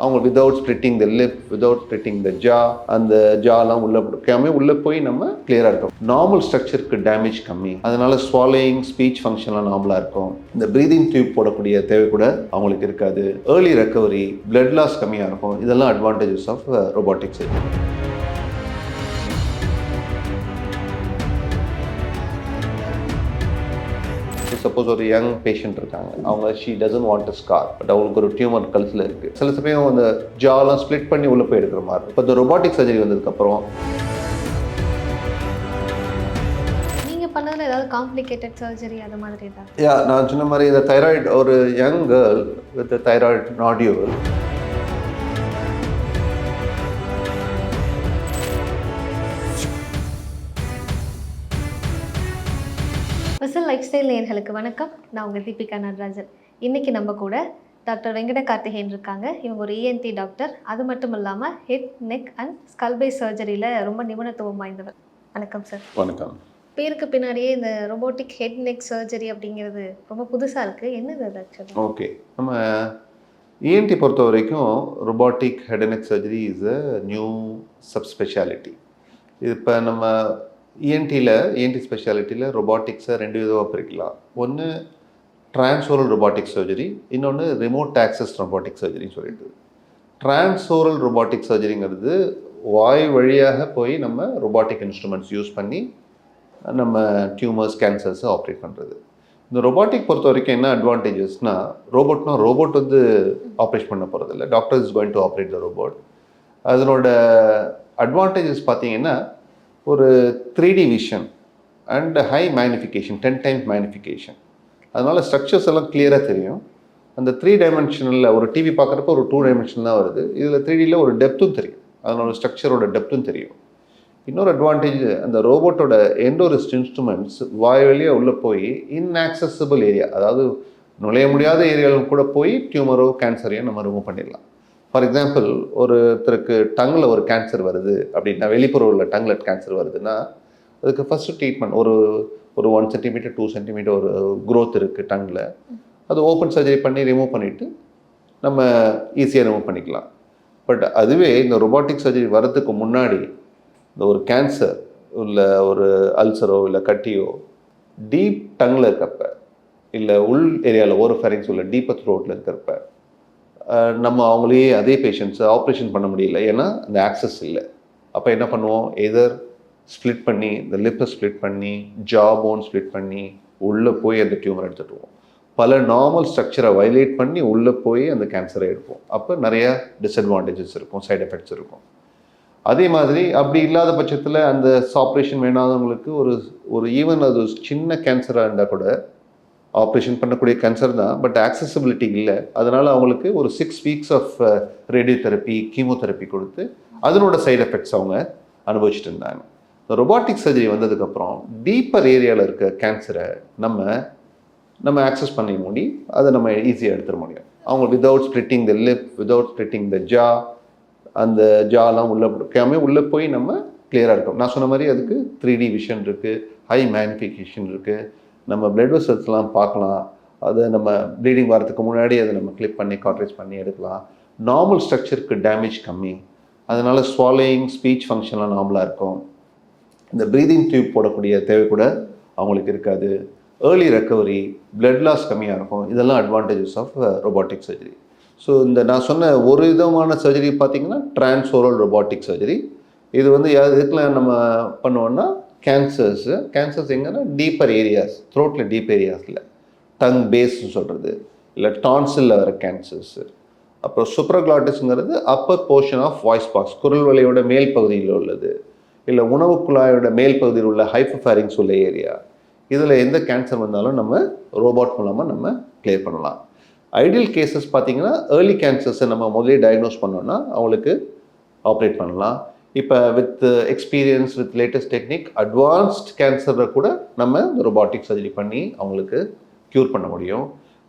அவங்க without splitting the lip, without splitting the jaw, அந்த ஜாலாம் உள்ளே போய் நம்ம கிளியராக இருக்கும். நார்மல் ஸ்ட்ரக்சருக்கு டேமேஜ் கம்மி, அதனால ஸ்வாலோயிங், ஸ்பீச் ஃபங்க்ஷன்லாம் நார்மலாக இருக்கும். இந்த ப்ரீதிங் டியூப் போடக்கூடிய தேவை கூட அவங்களுக்கு இருக்காது. ஏர்லி ரெக்கவரி, பிளட் லாஸ் கம்மியாக இருக்கும். இதெல்லாம் advantages of robotic surgery. Suppose ஒரு யங் பேஷண்ட் இருக்காங்க, அவங்க she doesn't want a scar, but அவங்களுக்கு ஒரு டியூமர் கழுத்தில் இருக்குது. சில சமயம் அந்த ஜாலாம் ஸ்ப்ளிட் பண்ணி உள்ளே போய் எடுக்கிற மாதிரி. இப்போ இந்த ரொபாட்டிக் சர்ஜரி வந்ததுக்கப்புறம் நீங்கள் பண்ணதில் ஏதாவது காம்ப்ளிகேட்டட் சர்ஜரி அது மாதிரி தான்? நான் சொன்ன மாதிரி இந்த தைராய்டு, ஒரு young girl with thyroid nodule. Whistle life style நேயர்களுக்கு வணக்கம். நான் உங்கள் தீபிகா நடராஜன். இன்றைக்கி நம்ம கூட டாக்டர் வெங்கட கார்த்திகேயன் இருக்காங்க. இவங்க ஒரு இஎன்டி டாக்டர். அது மட்டும் இல்லாமல் ஹெட், நெக் அண்ட் ஸ்கல்பை சர்ஜரியில் ரொம்ப நிபுணத்துவம் வாய்ந்தவர். வணக்கம் சார். வணக்கம். பேருக்கு பின்னாடியே இந்த ரொபோட்டிக் ஹெட் நெக் சர்ஜரி அப்படிங்கிறது ரொம்ப புதுசாக இருக்குது. என்னது அது ஆக்சுவலி? ஓகே, நம்ம இஎன்டி பொறுத்த வரைக்கும் robotic head and neck surgery is a new subspecialty. இப்போ நம்ம இஎன்டி ஸ்பெஷாலிட்டியில் ரொபாட்டிக்ஸை ரெண்டு விதமாக பிரிக்கலாம். ஒன்று டிரான்ஸ்ஓரல் ரொபாட்டிக் சர்ஜரி, இன்னொன்று ரிமோட் ஆக்சஸ் ரொபாட்டிக் சர்ஜரின்னு சொல்லிட்டு. டிரான்ஸ்ஓரல் ரொபாட்டிக் சர்ஜரிங்கிறது வாய் வழியாக போய் நம்ம ரொபாட்டிக் இன்ஸ்ட்ருமெண்ட்ஸ் யூஸ் பண்ணி நம்ம டியூமர்ஸ், கேன்சர்ஸை ஆப்ரேட் பண்ணுறது. இந்த ரொபாட்டிக் பொறுத்த வரைக்கும் என்ன அட்வான்டேஜஸ்னால், ரோபோட் வந்து ஆப்ரேட் பண்ண போகிறதில்ல. Doctor is going to operate the robot. அதனோட அட்வான்டேஜஸ் பார்த்தீங்கன்னா, ஒரு 3D vision and high magnification, 10 times magnification. அதனால் ஸ்ட்ரக்சர்ஸ் எல்லாம் கிளியராக தெரியும். அந்த 3 dimensional ஒரு டிவி பார்க்குறப்ப ஒரு 2 dimension தான் வருது. இதில் 3Dயில் ஒரு டெப்த்தும் தெரியும், அதனோட ஸ்ட்ரக்சரோட டெப்த்தும் தெரியும். இன்னொரு அட்வான்டேஜ், அந்த ரோபோட்டோட எண்டோரிஸ்ட் இன்ஸ்ட்ருமெண்ட்ஸ் வாய் வழியாக உள்ளே போய் இன்ஆக்சசிபிள் ஏரியா, அதாவது நுழைய முடியாத ஏரியாவில் கூட போய் டியூமரோ கேன்சரையோ நம்ம ரிமூவ் பண்ணிடலாம். ஃபார் எக்ஸாம்பிள், ஒருத்தருக்கு டங்கில் ஒரு கேன்சர் வருது அப்படின்னா, வெளிப்புற உள்ள டங்கில் கேன்சர் வருதுன்னா, அதுக்கு ஃபஸ்ட்டு ட்ரீட்மெண்ட் ஒரு 1 cm 2 cm ஒரு க்ரோத் இருக்குது டங்கில். அது ஓப்பன் சர்ஜரி பண்ணி ரிமூவ் பண்ணிவிட்டு நம்ம ஈஸியாக ரிமூவ் பண்ணிக்கலாம். பட் அதுவே இந்த ரொபாட்டிக் சர்ஜரி வர்றதுக்கு முன்னாடி இந்த ஒரு கேன்சர் இல்லை ஒரு அல்சரோ இல்லை கட்டியோ டீப் டங்கில் இருக்கிறப்ப, இல்லை உள் ஏரியாவில் ஒரு ஃபெரிங்ஸ் உள்ள டீப்பர் த்ரோட்டில் இருக்கிறப்ப, நம்ம அவங்களே அதே பேஷண்ட்ஸை ஆப்ரேஷன் பண்ண முடியல, ஏன்னா அந்த ஆக்சஸ் இல்லை. அப்போ என்ன பண்ணுவோம், எதர் ஸ்ப்ளிட் பண்ணி, இந்த லிப்பை ஸ்ப்ளிட் பண்ணி, ஜா போன் ஸ்ப்ளிட் பண்ணி உள்ளே போய் அந்த டியூமர் எடுத்துட்டுவோம். பல நார்மல் ஸ்ட்ரக்சரை வயலேட் பண்ணி உள்ளே போய் அந்த கேன்சரை எடுப்போம். அப்போ நிறையா டிஸ்அட்வான்டேஜஸ் இருக்கும், சைட் எஃபெக்ட்ஸ் இருக்கும். அதே மாதிரி அப்படி இல்லாத பட்சத்தில் அந்த ஆப்ரேஷன் வேணாதவங்களுக்கு ஒரு ஈவன் அது சின்ன கேன்சராக இருந்தால் கூட ஆப்ரேஷன் பண்ணக்கூடிய கேன்சர் தான், பட் ஆக்சசிபிலிட்டி இல்லை. அதனால் அவங்களுக்கு ஒரு 6 weeks ஆஃப் ரேடியோதெரப்பி, கீமோதெரப்பி கொடுத்து அதனோட சைட் எஃபெக்ட்ஸ் அவங்க அனுபவிச்சுட்டு இருந்தாங்க. ரொபாட்டிக் சர்ஜரி வந்ததுக்கப்புறம் டீப்பர் ஏரியாவில் இருக்க கேன்சரை நம்ம ஆக்சஸ் பண்ண முடியும், அதை நம்ம ஈஸியாக எடுத்துட முடியும். அவங்க without splitting the lip, without splitting the jaw, அந்த ஜாலாம் உள்ளே போய் நம்ம கிளியராக இருக்கும். நான் சொன்ன மாதிரி அதுக்கு 3D விஷன் இருக்குது, ஹை மேக்னிஃபிகேஷன் இருக்குது, நம்ம பிளட் வெசல்ஸ்லாம் பார்க்கலாம். அதை நம்ம ப்ளீடிங் வரதுக்கு முன்னாடி அதை நம்ம கிளிப் பண்ணி காட்ரேஜ் பண்ணி எடுக்கலாம். நார்மல் ஸ்ட்ரக்சருக்கு டேமேஜ் கம்மி, அதனால் ஸ்வாலோயிங், ஸ்பீச் ஃபங்க்ஷன்லாம் நார்மலாக இருக்கும். இந்த ப்ரீதிங் டியூப் போடக்கூடிய தேவை கூட அவங்களுக்கு இருக்காது. ஏர்லி ரெக்கவரி, பிளட் லாஸ் கம்மியாக இருக்கும். இதெல்லாம் advantages of robotic surgery. So இந்த நான் சொன்ன ஒரு விதமான சர்ஜரி பார்த்திங்கன்னா டிரான்ஸ்ஓரல் ரொபாட்டிக் சர்ஜரி. இது வந்து எதுக்குலாம் நம்ம பண்ணுவோன்னா, கேன்சர்ஸ் எங்கன்னா டீப்பர் ஏரியாஸ், த்ரோட்டில் டீப் ஏரியாஸில், டங் பேஸ்ன்னு சொல்கிறது, இல்லை டான்சிலில் வர கேன்சர்ஸு. அப்புறம் சூப்ராக்ளாட்டிஸ்ங்கிறது upper portion of voice box, குரல் வலையோட மேல் பகுதியில் உள்ளது, இல்லை உணவு குழாயோட மேல் பகுதியில் உள்ள ஹைப்போஃபேரிங்ஸ் உள்ள ஏரியா. இதில் எந்த கேன்சர் வந்தாலும் நம்ம ரோபோட் மூலமாக நம்ம கிளியர் பண்ணலாம். ஐடியல் கேசஸ் பார்த்திங்கன்னா, ஏர்லி கேன்சர்ஸை நம்ம முதலே டயக்னோஸ் பண்ணோன்னா அவங்களுக்கு ஆப்ரேட் பண்ணலாம். இப்போ with experience, with latest technique, advanced கேன்சரை கூட நம்ம ரொபாட்டிக் சர்ஜரி பண்ணி அவங்களுக்கு க்யூர் பண்ண முடியும்.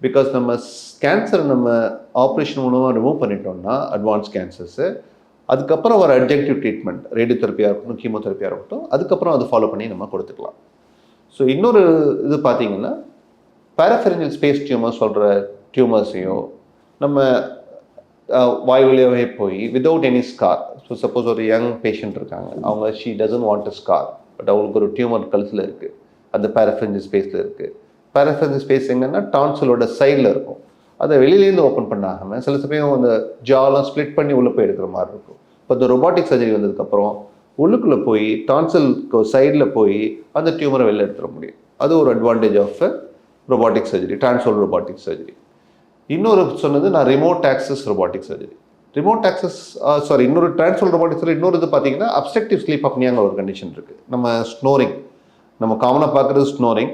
பிகாஸ் நம்ம கேன்சரை நம்ம ஆப்ரேஷன் மூலமாக ரிமூவ் பண்ணிட்டோம்னா அட்வான்ஸ் கேன்சர்ஸு, அதுக்கப்புறம் ஒரு அட்ஜெக்டிவ் ட்ரீட்மெண்ட், ரேடியோதெரப்பியாக இருக்கட்டும், கீமோதெரப்பியாக இருக்கட்டும், அதுக்கப்புறம் அதை ஃபாலோ பண்ணி நம்ம கொடுத்துக்கலாம். ஸோ இன்னொரு இது பார்த்திங்கன்னா, பேராஃபெரிஞ்சியல் ஸ்பேஸ் டியூமர்ஸ் சொல்கிற டியூமர்ஸையும் நம்ம வாய் வழியாகவே போய் without any scar. So suppose ஒரு யங் பேஷண்ட் இருக்காங்க, அவங்க she doesn't want a scar, but அவங்களுக்கு ஒரு டியூமர் கழுத்தில் இருக்குது, அந்த பேரஃபரஞ்சியல் ஸ்பேஸில் இருக்குது. பேரஃபரஞ்சியல் ஸ்பேஸ் எங்கன்னா டான்சிலோட சைடில் இருக்கும். அதை வெளியிலேருந்து ஓப்பன் பண்ணாமல் சில சமயம் அந்த ஜாலாம் ஸ்ப்ளிட் பண்ணி உள்ளே போய் எடுக்கிற மாதிரி இருக்கும். இப்போ இந்த ரொபாட்டிக் சர்ஜரி வந்ததுக்கப்புறம் உள்ளுக்குள்ளே போய் டான்சிலுக்கு சைடில் போய் அந்த டியூமரை வெளில எடுத்துட முடியும். அது ஒரு advantage of robotic surgery, transoral robotic surgery. இன்னொரு சொன்னது நான் remote access robotic surgery. Remote access இன்னொரு டிரான்ஸ்ஹோல் ரொபாட்டிக் சர்ஜரி. இன்னொரு இது பார்த்தீங்கன்னா அப்ஸ்ட்ரக்டிவ் ஸ்லீப் அப்னியாங்கிற ஒரு கண்டிஷன் இருக்குது. நம்ம ஸ்னோரிங், நம்ம காமனாக பார்க்குறது ஸ்னோரிங்.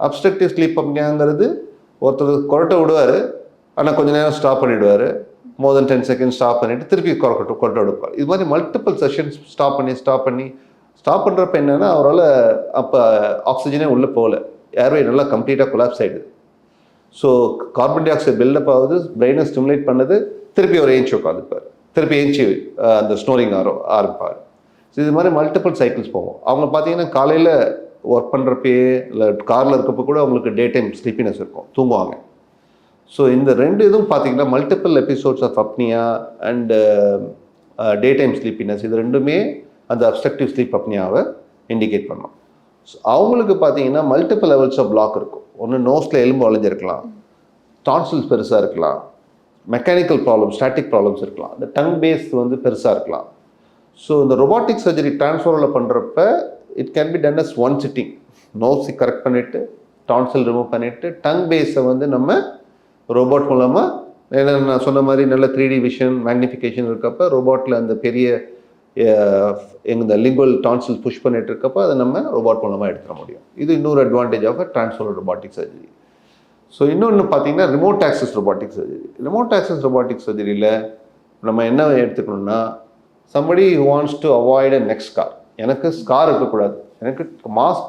அப்ஸ்ட்ரக்டிவ் ஸ்லீப் அப்னியாங்கிறது ஒருத்தர் கொரட்டை விடுவார், ஆனால் கொஞ்சம் நேரம் ஸ்டாப் பண்ணிவிடுவார், மோர் தென் 10 செகண்ட்ஸ் ஸ்டாப் பண்ணிவிட்டு திருப்பி கொரட்டை விடுப்பார். இது மாதிரி மல்டிபிள் செஷன்ஸ் ஸ்டாப் பண்ணுறப்ப என்னென்னா அவரால் அப்போ ஆக்சிஜனே உள்ளே போகல, ஏர்வே நல்லா கம்ப்ளீட்டாக கொலாப்ஸ் ஆகிடுது. So carbon dioxide buildup ஆகுது, பிரெயினை ஸ்டிமுலேட் பண்ணது, திருப்பி அவர் ஏஞ்சி உட்காந்துப்பார், திருப்பி ஏஞ்சி அந்த ஸ்னோரிங் ஆரம்பிப்பார். ஸோ இது மாதிரி மல்டிபிள் சைக்கிள்ஸ் போகும். அவங்க பார்த்தீங்கன்னா காலையில் ஒர்க் பண்ணுறப்பயே இல்லை காரில் இருக்கப்போ கூட அவங்களுக்கு டே டைம் ஸ்லீப்பினஸ் இருக்கும், தூங்குவாங்க. ஸோ இந்த ரெண்டு இதுவும் பார்த்தீங்கன்னா multiple episodes of apnoea and day time sleepiness, இது ரெண்டுமே அந்த அப்ஸ்ட்ரக்டிவ் ஸ்லீப் அப்னியாவை இண்டிகேட் பண்ணும். ஸோ அவங்களுக்கு பார்த்தீங்கன்னா மல்டிபிள் லெவல்ஸ் ஆஃப் பிளாக் இருக்கும். ஒன்று நோஸில் எலும்பு வளைஞ்சிருக்கலாம், டான்சில்ஸ் பெருசாக இருக்கலாம், மெக்கானிக்கல் ப்ராப்ளம்ஸ், ஸ்டாட்டிக் ப்ராப்ளம்ஸ் இருக்கலாம், இந்த டங் பேஸ் வந்து பெருசாக இருக்கலாம். ஸோ இந்த ரொபாட்டிக் சர்ஜரி டிரான்ஸ்ஃபரில் பண்ணுறப்ப it can be done as one sitting. நோஸை கரெக்ட் பண்ணிவிட்டு, டான்சில் ரிமூவ் பண்ணிவிட்டு, டங் பேஸை வந்து நம்ம ரோபோட் மூலமாக, ஏன்னா நான் சொன்ன மாதிரி நல்ல 3D விஷன் மேக்னிஃபிகேஷன் இருக்கப்போ ரோபோட்டில் அந்த பெரிய இந்த லிங்குவல் டான்சில் புஷ் பண்ணிட்டு இருக்கப்போ அதை நம்ம ரோபோட் மூலமாக எடுத்துட முடியும். இது இன்னொரு advantage of transoral robotic surgery. So இன்னொன்று பார்த்தீங்கன்னா remote access robotic surgery. Remote access robotic சர்ஜரியில் நம்ம என்ன எடுத்துக்கணும்னா, somebody who wants to avoid a neck scar. எனக்கு ஸ்கார் இருக்கக்கூடாது, எனக்கு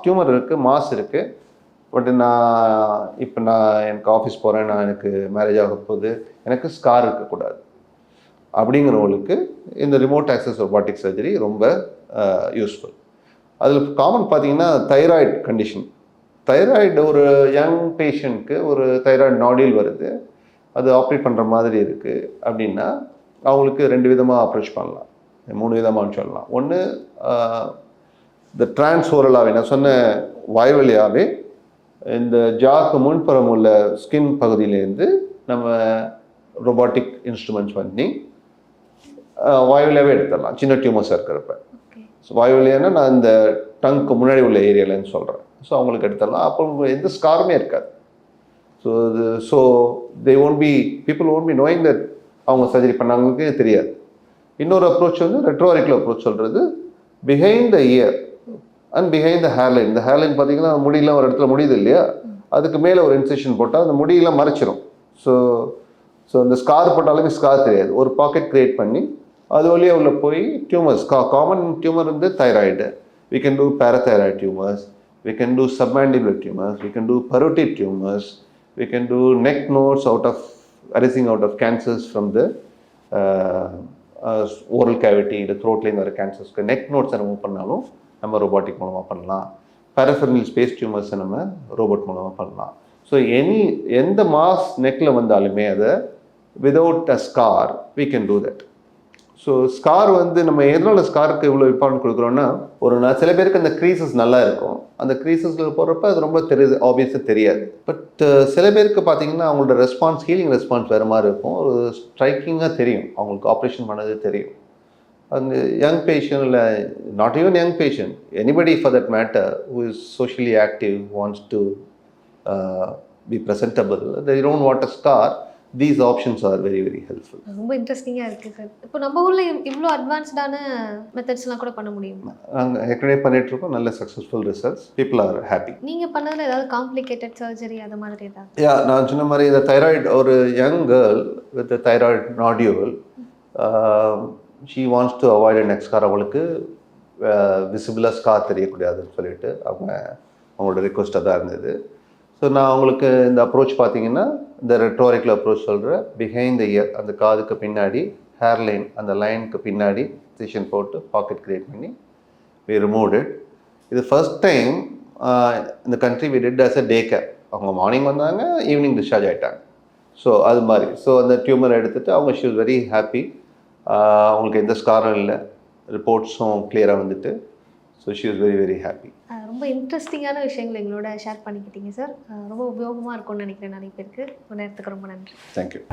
டியூமர் இருக்குது, மாஸ் இருக்குது, பட் நான் எனக்கு ஆஃபீஸ் போகிறேன், எனக்கு மேரேஜ் ஆக போகுது, எனக்கு ஸ்கார் இருக்கக்கூடாது அப்படிங்கிறவங்களுக்கு இந்த ரிமோட் ஆக்சஸ் ரொபாட்டிக் சர்ஜரி ரொம்ப யூஸ்ஃபுல். அதில் காமன் பார்த்தீங்கன்னா தைராய்டு கண்டிஷன். தைராய்டு ஒரு யங் பேஷண்ட்க்கு ஒரு தைராய்டு நாடியூல் வருது, அது ஆப்ரேட் பண்ணுற மாதிரி இருக்குது அப்படின்னா அவங்களுக்கு 2 விதமாக அப்ரோச் பண்ணலாம், 3 விதமாக சொல்லலாம். ஒன்று இந்த டிரான்ஸ்ஓரலாகவே நான் சொன்ன வாய் வழியாகவே இந்த ஜாக்கு முன்புறம் உள்ள ஸ்கின் பகுதியிலேருந்து நம்ம ரொபாட்டிக் இன்ஸ்ட்ருமெண்ட்ஸ் பண்ணி வாயுவிலேயே எடுத்துடலாம், சின்ன டியூமர்ஸாக இருக்கிறப்ப. ஸோ வாயுவிலேன்னா நான் இந்த டங்க்கு முன்னாடி உள்ள ஏரியாலன்னு சொல்கிறேன். ஸோ அவங்களுக்கு எடுத்துடலாம், அப்போ எந்த ஸ்காருமே இருக்காது. So people won't be knowing that அவங்க சர்ஜரி பண்ணாங்களுக்கு தெரியாது. இன்னொரு அப்ரோச் வந்து ரெட்ரோஆரிகுலர் அப்ரோச் சொல்கிறது, behind the year and behind the hairline. இந்த ஹேர்லைன் பார்த்தீங்கன்னா முடியெல்லாம் ஒரு இடத்துல முடியுது இல்லையா, அதுக்கு மேலே ஒரு இன்செக்ஷன் போட்டால் அந்த முடியெல்லாம் மறைச்சிரும். ஸோ இந்த ஸ்கார் போட்டாலுமே ஸ்கார் தெரியாது, ஒரு பாக்கெட் க்ரியேட் பண்ணி அது வழியாக உள்ள போய் டியூமர்ஸ், காமன் டியூமர் வந்து thyroid, we can do parathyroid tumors, we can do submandibular tumors, we can do parotid tumors, we can do neck nodes arising out of cancers from the oral cavity, the throatலேருந்து வர கேன்சர்ஸ்க்கு neck நோட்ஸை remove பண்ணாலும் நம்ம robotic மூலமாக பண்ணலாம். பேரஃபெரல் space டியூமர்ஸை நம்ம robot மூலமாக பண்ணலாம். So எந்த mass நெக்கில் வந்தாலுமே அதை without a scar we can do that. So scar வந்து நம்ம எதனால ஸ்காருக்கு இவ்வளோ இம்பார்ட்டன்ட் கொடுக்குறோன்னா, சில பேருக்கு அந்த க்ரீசஸ் நல்லா இருக்கும், அந்த க்ரீசஸில் போடுறப்ப அது ரொம்ப ஆப்வியஸாக தெரியாது. பட் சில பேருக்கு பார்த்தீங்கன்னா அவங்களோட ஹீலிங் ரெஸ்பான்ஸ் வேறு மாதிரி இருக்கும், ஒரு ஸ்ட்ரைக்கிங்காக தெரியும், அவங்களுக்கு ஆப்ரேஷன் பண்ணது தெரியும். அந்த யங் பேஷண்ட் இல்லை, not even young patient, anybody for that matter who is socially active, wants to be presentable, they don't want a scar. These options are very very helpful. ரொம்ப இன்ட்ரெஸ்டிங்காக இருக்குது சார். இப்போ நம்ம ஊரில் இவ்வளோ அட்வான்ஸ்டான மெத்தட்ஸ்லாம் கூட பண்ண முடியுமா? நாங்கள் ஏற்கனவே பண்ணிகிட்ருக்கோம், நல்ல successful results, people are happy. நீங்கள் பண்ணதில் ஏதாவது காம்ப்ளிகேட்டட் சர்ஜரி அது மாதிரி ஏதாவது? நான் சொன்ன மாதிரி இந்த தைராய்டு, ஒரு young girl with thyroid nodule, she wants to avoid a neck scar. அவங்களுக்கு விசிபிளாக ஸ்கார் தெரியக்கூடாதுன்னு சொல்லிட்டு அவங்களோட ரிக்வஸ்ட்டாக தான் இருந்தது. ஸோ நான் அவங்களுக்கு இந்த அப்ரோச் பார்த்தீங்கன்னா இந்த ரெட்ரோஆரிகுலர் அப்ரோச் சொல்கிற பிஹைண்ட் த இயர், அந்த காதுக்கு பின்னாடி ஹேர்லைன், அந்த லைனுக்கு பின்னாடி இன்சிஷன் போட்டு பாக்கெட் கிரியேட் பண்ணி we removed it. இது ஃபர்ஸ்ட் டைம் இந்த country we did as a day care. அவங்க மார்னிங் வந்தாங்க, ஈவினிங் டிஸ்சார்ஜ் ஆகிட்டாங்க. ஸோ அது மாதிரி ஸோ அந்த டியூமரை எடுத்துகிட்டு அவங்க ஷி வாஸ் வெரி ஹாப்பி. அவங்களுக்கு எந்த ஸ்காரும் இல்லை, ரிப்போர்ட்ஸும் கிளியராக வந்துட்டு. So she was very very happy. ரொம்ப இன்ட்ரெஸ்டிங்கான விஷயங்கள் எங்களோட ஷேர் பண்ணிக்கிட்டீங்க சார். ரொம்ப உபயோகமாக இருக்கும்னு நினைக்கிறேன் நிறைய பேருக்கு. ஒரு நேரத்துக்கு ரொம்ப நன்றி. தேங்க்யூ.